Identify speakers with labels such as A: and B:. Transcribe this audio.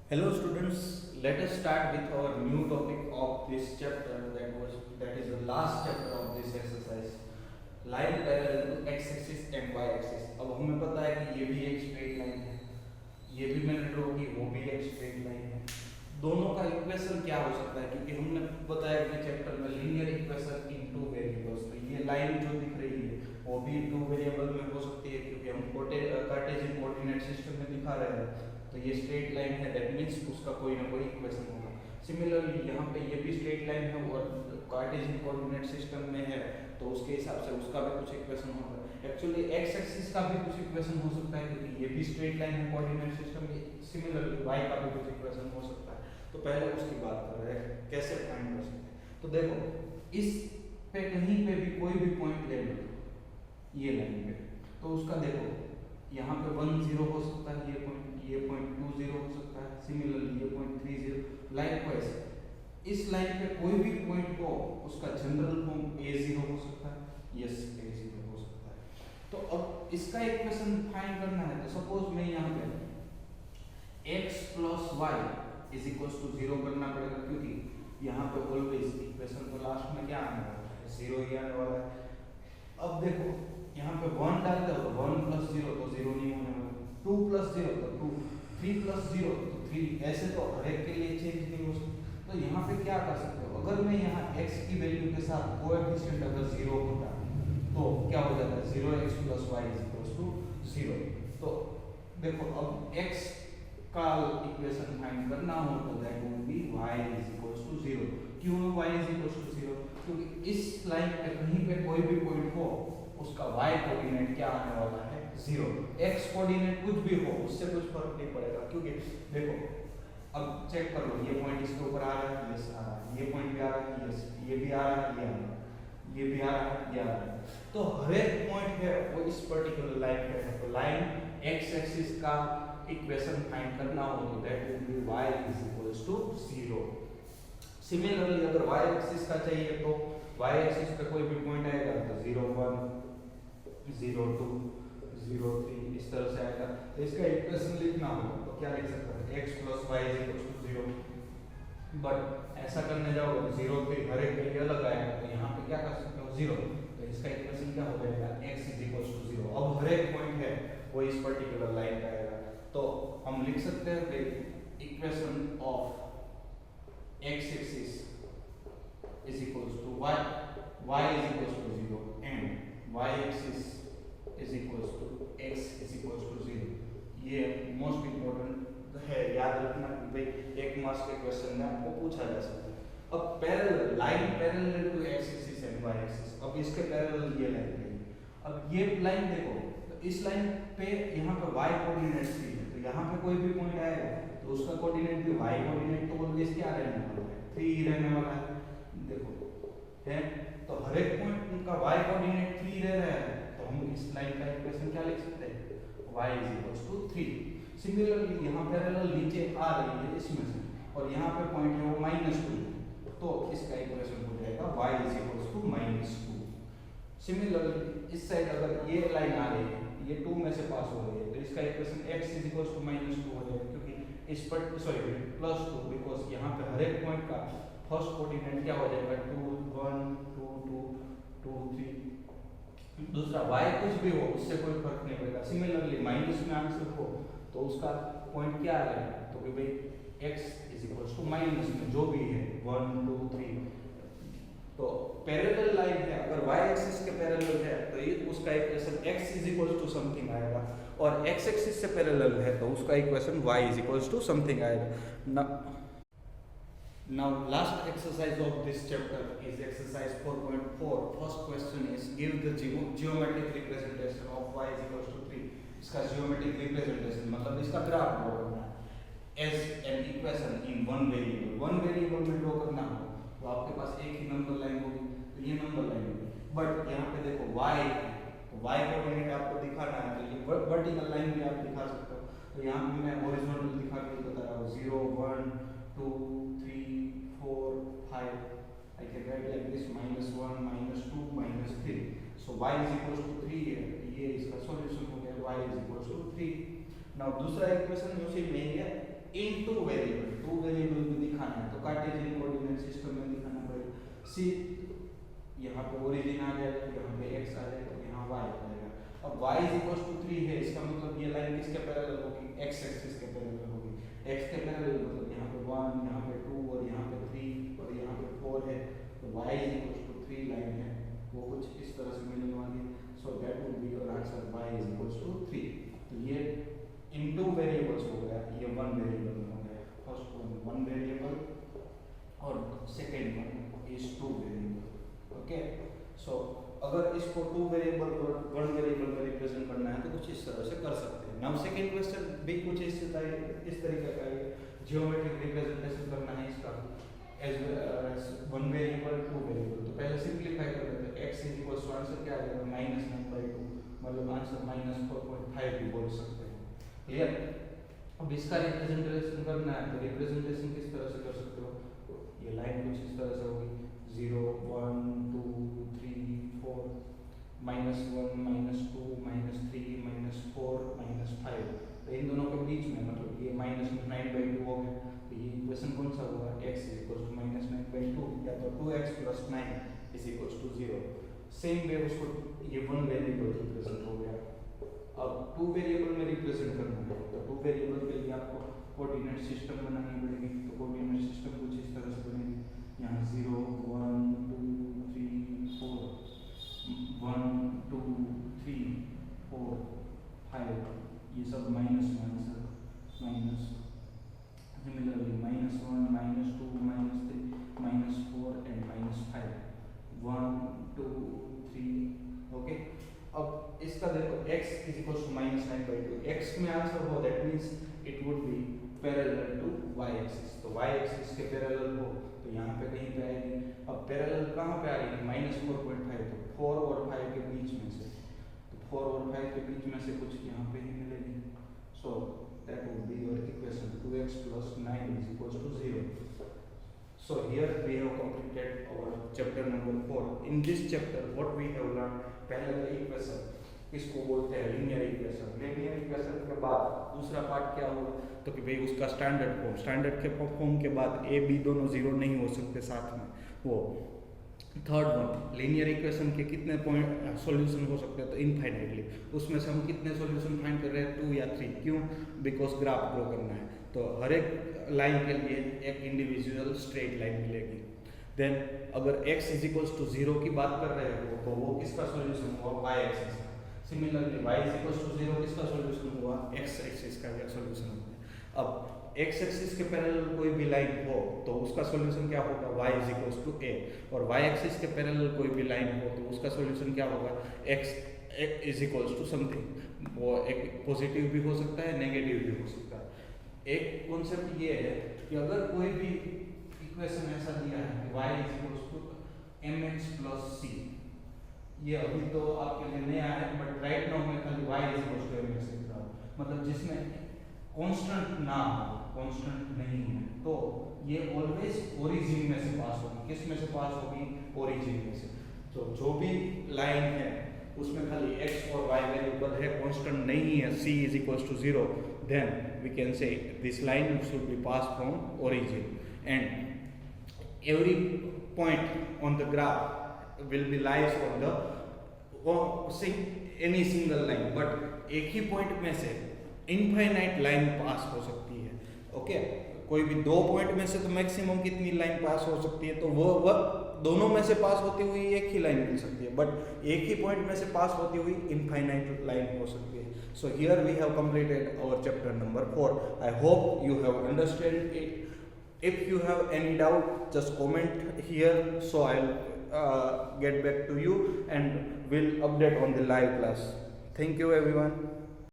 A: Hello students, let us start with our new topic of this chapter that is the last chapter of this exercise. Line parallel to x axis and y axis. अब हमें पता है कि ये भी एक straight line है, ये भी मैंने ड्रॉ की, वो भी एक स्ट्रेट लाइन है। दोनों का इक्वेशन क्या हो सकता है, क्योंकि हमने बताया कि चैप्टर में linear equation in two variables, तो ये लाइन जो दिख रही है वो भी टू वेरिएबल में हो सकती है, क्योंकि हम कार्टेशियन कोऑर्डिनेट सिस्टम में दिखा रहे हैं। तो ये स्ट्रेट लाइन है, दैट मीन्स उसका कोई ना कोई इक्वेशन होगा। सिमिलरली यहाँ पे ये भी स्ट्रेट लाइन है और कार्टेशियन कोऑर्डिनेट सिस्टम में है, तो उसके हिसाब से उसका भी कुछ इक्वेशन होगा। एक्चुअली एक्स एक्सिस का भी कुछ इक्वेशन हो सकता है, क्योंकि ये भी स्ट्रेट लाइन है कोऑर्डिनेट सिस्टम में। सिमिलरली वाई का भी कुछ इक्वेशन हो सकता है। तो पहले उसकी बात कर रहे हैं कैसे फाइंड कर सकते हैं। तो देखो इस पे कहीं पे भी कोई भी पॉइंट ले लो ये लाइन पे, तो उसका देखो यहाँ पे 1 0 हो सकता है, ये पॉइंट 2 0 हो सकता है, सिमिलरली ये पॉइंट 3 0। लाइकवाइज इस लाइन पे कोई भी पॉइंट हो उसका जनरल फॉर्म a 0 हो सकता है, यस a 0 हो सकता है। तो अब इसका इक्वेशन फाइंड करना है, तो सपोज मैं यहाँ पे x plus Y is equal to 0 करना पड़ेगा, क्योंकि यहाँ पे ऑलवेज इक्वेशन तो लास्ट में क्या आने वाला है, 0 ही आने वाला है। अब देखो यहाँ पे 1 डालते हो तो 1 प्लस 0 तो 0 नहीं होने वाला, 2 प्लस 0 तो 2, 3 प्लस 0 तो 3, ऐसे तो हर एक के लिए चेंज नहीं हो सकता। तो यहाँ पे क्या कर सकते हो, अगर मैं यहाँ x की वैल्यू के साथ कोएफिशिएंट अगर 0 होता तो क्या हो जाता है, 0x plus Y is equal to 0। तो देखो अब x का इक्वेशन फाइंड करना हो तो that will be y is equal to 0। क्यों y इज इक्वल टू 0, क्योंकि इस लाइन पे कहीं पे कोई भी पॉइंट हो उसका y कोऑर्डिनेट क्या आने वाला है, 0। x कोऑर्डिनेट कुछ भी हो उससे कुछ फर्क नहीं पड़ेगा, क्योंकि देखो अब चेक कर लो, ये पॉइंट इसके ऊपर आ रहा है, यस आ रहा है, ये पॉइंट भी आ रहा है, यस, ये भी आ रहा है, ये आ रहा है, ये भी आ रहा है, ये आ रहा है। तो हर एक पॉइंट है वो इस पर्टिकुलर लाइन पे है। तो लाइन x एक्सिस का इक्वेशन फाइंड करना हो तो that will be y is equals to 0। Similarly अगर y एक्सिस का चाहिए तो y एक्सिस पे कोई भी पॉइंट आएगा तो 0 1 0 2 0 3 इस तरह से आएगा। तो इसका इक्वेशन लिखना हो तो क्या लिख सकते हैं, x plus Y is equal to 0। But ऐसा करने जाओगे तो 0 फिर हर एक के लिए अलग आएगा, तो यहाँ पे क्या कर सकते हो 0, तो इसका इक्वेशन क्या हो जाएगा, x इज इक्वल टू 0। अब हर एक पॉइंट है वो इस पर्टिकुलर लाइन पे आएगा, तो हम लिख सकते हैं कि equation of x axis is equals to y is equals to 0 and y axis is equals to x is equals to 0। ये मोस्ट इम्पोर्टेंट है, याद रखना कि भाई एक मार्क्स के क्वेश्चन में आपको पूछा जा सकता है। अब parallel line parallel to x axis and y axis, अब इसके पैरेलल ये लाइन है। अब ये लाइन देखो तो इस लाइन पे यहाँ पे y कोऑर्डिनेट थ्री है, तो यहाँ पे कोई भी पॉइंट आएगा तो उसका कोऑर्डिनेट भी y कोऑर्डिनेट तो ऑलवेज क्या रहने वाला है, 3 ही रहने वाला है। देखो है तो हर एक पॉइंट उनका y कोऑर्डिनेट 3 रह रहा है, तो हम इस लाइन का इक्वेशन क्या लिख सकते हैं, y is equal to 3। Similarly यहाँ पैरेलल नीचे आ रही है इसमें से, और यहाँ पे पॉइंट है वो -2, तो इसका इक्वेशन हो जाएगा y is equal to -2। Similarly इस साइड अगर ये लाइन आ रही है, ये 2 में से पास हो रही है, तो इसका equation x is equal to -2 हो जाएगा, क्योंकि इस पर सॉरी +2, बिकॉज यहाँ पे हर एक पॉइंट का फर्स्ट कोऑर्डिनेट क्या हो जाएगा, 2 1 2 2 2 3। दूसरा y कुछ भी हो उससे कोई फर्क नहीं पड़ेगा। सिमिलरली माइनस में आंसर हो तो उसका पॉइंट क्या आ जाएगा, तो कि भाई x is equal to minus में जो भी है 1 2 3। तो पैरेलल लाइन है, अगर y एक्सिस के पैरेलल है तो ये उसका equation x is equal to something आएगा, और x एक्सिस से पैरेलल है तो उसका equation y is equal to something आएगा। Now last exercise of this chapter is exercise 4.4. First question is give the geometric representation of y is equal to 3। इसका geometric representation मतलब इसका graph draw करना है as an equation in one variable। One variable में draw करना हो तो आपके पास एक ही नंबर लाइन होगी, तो ये नंबर लाइन होगी। बट यहाँ पे देखो y है, तो y कोऑर्डिनेट आपको दिखाना है, तो ये वर्टिकल लाइन भी आप दिखा सकते हो। तो यहाँ पे मैं हॉरिजॉन्टल दिखा के बता रहा हूँ, 0 1 2 3 4 5। I can write like this -1 -2 -3। So y is equals to 3 है, ये इसका सॉल्यूशन हो गया, y is equals to 3। Now दूसरा इक्वेशन उसी में ही है, इन टू वेरिएबल में दिखाना है तो कार्टेशियन कोऑर्डिनेट सिस्टम में दिखाना पड़ेगा। सी यहाँ पे ओरिजिन आ जाएगा, यहाँ पे x आ जाएगा, यहाँ y आ जाएगा। अब y इज इक्वल टू 3 है, इसका मतलब ये लाइन किसके पैरेलल होगी, x एक्सिस के पैरेलल होगी। x के पैरेलल मतलब यहाँ पे 1, यहाँ पे 2 और यहाँ पे 3 और यहाँ पे 4 है, तो y is equal to 3 line है वो कुछ इस तरह से मिलने वाली है। So that would be your answer, y is equal to 3। तो ये इन टू वेरिएबल्स हो गया, ये वन वेरिएबल में हो गया। फर्स्ट वन वेरिएबल और second one is two variable. Okay, so अगर इसको टू वेरिएबल और वन वेरिएबल में रिप्रेजेंट करना है तो कुछ इस तरह से कर सकते हैं। नाउ सेकंड क्वेश्चन भी कुछ इस तरीके का है, जियोमेट्रिक रिप्रेजेंटेशन करना है इसका as one variable two variable. तो पहले सिंपलीफाई कर लेते हैं। x is equal to answer क्या आ जाएगा, -9/2, मतलब आंसर -4.5 भी बोल सकते हैं। क्लियर? अब इसका रिप्रेजेंटेशन करना है तो रिप्रेजेंटेशन किस तरह से कर सकते हो, ये लाइन कुछ इस तरह से होगी 0 1 2 3 4 -1 -2 -3 -4 -5। तो इन दोनों के बीच में मतलब ये -9/2 हो गया, तो ये इक्वेशन कौन सा होगा, x इज इक्वल टू -9/2 या तो 2x + 9 is equal to 0। Same way उसको ये वन वेरिएबल रिप्रेजेंट हो गया। अब टू वेरिएबल में रिप्रेजेंट करना है तो टू वेरिएबल के लिए आपको कोऑर्डिनेट सिस्टम बनानी पड़ेगी। तो कोऑर्डिनेट सिस्टम कुछ इस तरह से बनेगी, यहाँ 0 1 2 3 4 1 2 3 4 5 ये सब माइनस में माइनस, सिमिलरली -1 -2 -3 -4 एंड -5 1 2 3। ओके, अब इसका देखो x is equal to -9/2, x में आंसर हो that means it would be parallel to y axis. तो y एक्सिस के पैरेलल हो तो यहाँ पे कहीं पे आएगी। अब पैरेलल कहाँ पे आ रही है, -4.5, तो 4 और 5 के बीच में से, तो 4 और 5 के बीच में से कुछ यहाँ पे ही मिलेगी। So that would be your equation 2x + 9 is equal to 0। So here we have completed our chapter number 4. In this chapter what we have learned, पहले तो इक्वेशन इसको बोलते हैं लीनियर इक्वेशन। लीनियर इक्वेशन के बाद दूसरा पार्ट क्या होगा, तो कि भाई उसका स्टैंडर्ड फॉर्म, स्टैंडर्ड के फॉर्म के बाद a b दोनों जीरो नहीं हो सकते साथ में। वो थर्ड वन, लीनियर इक्वेशन के कितने पॉइंट सॉल्यूशन हो सकते हैं, तो इनफाइनाइटली। उसमें से हम कितने सॉल्यूशन फाइंड कर रहे हैं, 2 या 3। क्यों, बिकॉज ग्राफ ड्रॉ करना है, तो हर एक लाइन के लिए एक इंडिविजुअल स्ट्रेट लाइन मिलेगी। देन अगर x इज इक्वल्स टू 0 की बात कर रहे हो तो वो किसका सॉल्यूशन हुआ, y एक्सिस का। Similarly y is equals to 0 किसका सॉल्यूशन हुआ, x एक्सिस का सॉल्यूशन हुआ। अब x एक्सिस के पैरेलल कोई भी लाइन हो तो उसका सॉल्यूशन क्या होगा, y is equals to a, और y एक्सिस के पैरेलल कोई भी लाइन हो तो उसका सॉल्यूशन क्या होगा, x is equals to something. वो एक पॉजिटिव भी हो सकता है, नेगेटिव भी हो सकता है। एक कॉन्सेप्ट ये है कि अगर कोई भी इक्वेशन ऐसा दिया है कि y is equals to mx + c, ये अभी तो आपके लिए नया है, बट राइट नाउ मैं खाली y is equals to mx लिख रहा हूँ। मतलब जिसमें कांस्टेंट ना हो, कांस्टेंट नहीं है, तो ये ऑलवेज ओरिजिन में से पास होगी। किस में से पास होगी, ओरिजिन में से। तो जो भी लाइन है उसमें खाली x और y वेरिएबल है, कांस्टेंट नहीं है, c is equals to 0, then we can say this line should be passed from origin, and every point on the graph will be lies on the any single line, but एक ही point में से infinite line पास हो सकती है। Okay, कोई भी दो point में से तो मैक्सिमम कितनी लाइन पास हो सकती है, तो वो दोनों में से पास होती हुई एक ही लाइन मिल सकती है, बट एक ही पॉइंट में से पास होती हुई इनफाइनाइट लाइन हो सकती है। So here we have completed our chapter number 4. I hope you have understood it. If you have any doubt, just comment here, so I'll get back to you and will update on the live class. Thank you everyone.